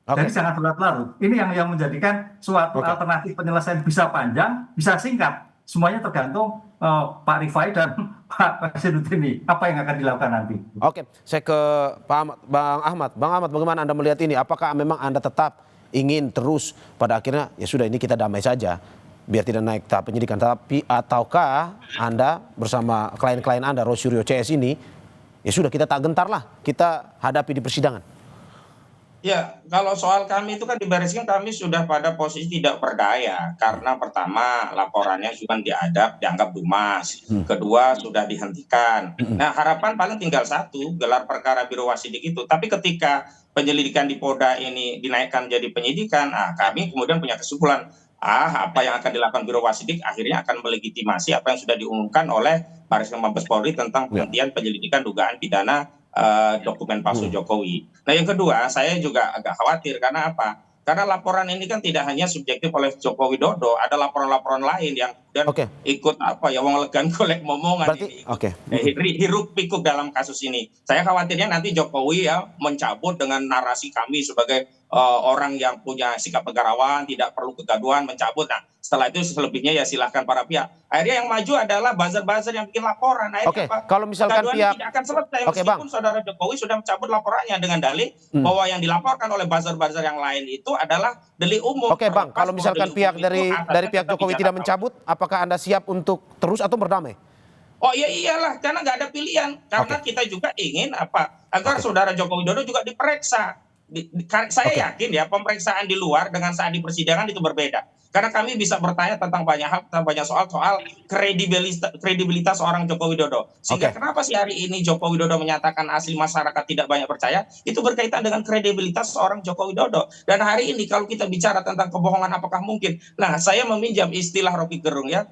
Jadi Oke, jangan berlarut-larut. Ini yang menjadikan suatu oke, alternatif penyelesaian bisa panjang, bisa singkat. Semuanya tergantung Pak Rifai dan Pak Presiden ini. Apa yang akan dilakukan nanti? oke. Saya ke Pak Ahmad, Bang Ahmad. Bang Ahmad, bagaimana Anda melihat ini? Apakah memang Anda tetap ingin terus pada akhirnya ya sudah ini kita damai saja, biar tidak naik tahap penyidikan, tapi ataukah Anda bersama klien-klien Anda, Rosyuryo CS ini, ya sudah kita tak gentar lah, kita hadapi di persidangan. Ya, kalau soal kami itu kan di Bariskin kami sudah pada posisi tidak berdaya karena pertama laporannya cuma dianggap dumas, Hmm. kedua sudah dihentikan. Hmm. Nah, harapan paling tinggal satu, gelar perkara Biro Wasidik itu. Tapi ketika penyelidikan di Polda ini dinaikkan jadi penyidikan, kami kemudian punya kesimpulan, apa yang akan dilakukan Biro Wasidik akhirnya akan melegitimasi apa yang sudah diumumkan oleh Baris Krim Mabes Polri tentang Ya. penghentian penyelidikan dugaan pidana dokumen palsu Hmm. Jokowi. Nah, yang kedua, saya juga agak khawatir karena apa? Karena laporan ini kan tidak hanya subjektif oleh Joko Widodo, ada laporan-laporan lain yang kemudian Oke, ikut wong legan golek momongan berarti ini ikut oke. Hmm. hiruk pikuk dalam kasus ini. Saya khawatirnya nanti Jokowi ya mencabut dengan narasi kami sebagai orang yang punya sikap negarawan, tidak perlu kegaduhan, mencabut. Nah, setelah itu selebihnya ya silahkan para pihak. Akhirnya yang maju adalah buzzer-buzzer yang bikin laporan. Oke, Akhirnya apa? kalau misalkan Kegaduhan ini pihak, tidak akan selesai oke Bang. meskipun saudara Jokowi sudah mencabut laporannya dengan dalih Hmm. bahwa yang dilaporkan oleh buzzer-buzzer yang lain itu adalah delik umum. Oke Bang, Terlepas kalau bahwa misalkan delik pihak umum itu dari asasnya pihak tetap Jokowi pidana tidak tahun. mencabut, apakah Anda siap untuk terus atau berdamai? Oh iya iyalah, karena nggak ada pilihan. Karena Oke, kita juga ingin agar oke, saudara Joko Widodo juga diperiksa. Saya oke, yakin ya pemeriksaan di luar dengan saat di persidangan itu berbeda. Karena kami bisa bertanya tentang banyak hal, tentang banyak soal kredibilitas seorang Joko Widodo. Sehingga oke, kenapa sih hari ini Joko Widodo menyatakan asli masyarakat tidak banyak percaya? Itu berkaitan dengan kredibilitas seorang Joko Widodo. Dan hari ini kalau kita bicara tentang kebohongan apakah mungkin? Nah, saya meminjam istilah Rocky Gerung ya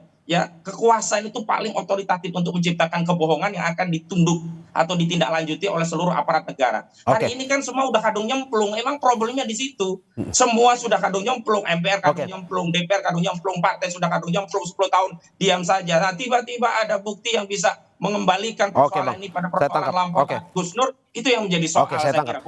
kekuasaan itu paling otoritatif untuk menciptakan kebohongan yang akan ditunduk atau ditindaklanjuti oleh seluruh aparat negara. oke, Hari ini kan semua udah kadung nyemplung, emang problemnya di situ. Semua sudah kadung nyemplung, MPR kadung oke, nyemplung, DPR kadung nyemplung, partai sudah kadung nyemplung 10 tahun diam saja. Nah, tiba-tiba ada bukti yang bisa mengembalikan oke Bang. persoalan ini pada Saya persoalan tangkap. lampau Oke, Gus Nur, itu yang menjadi oke, soal saya saya tangkap. kira.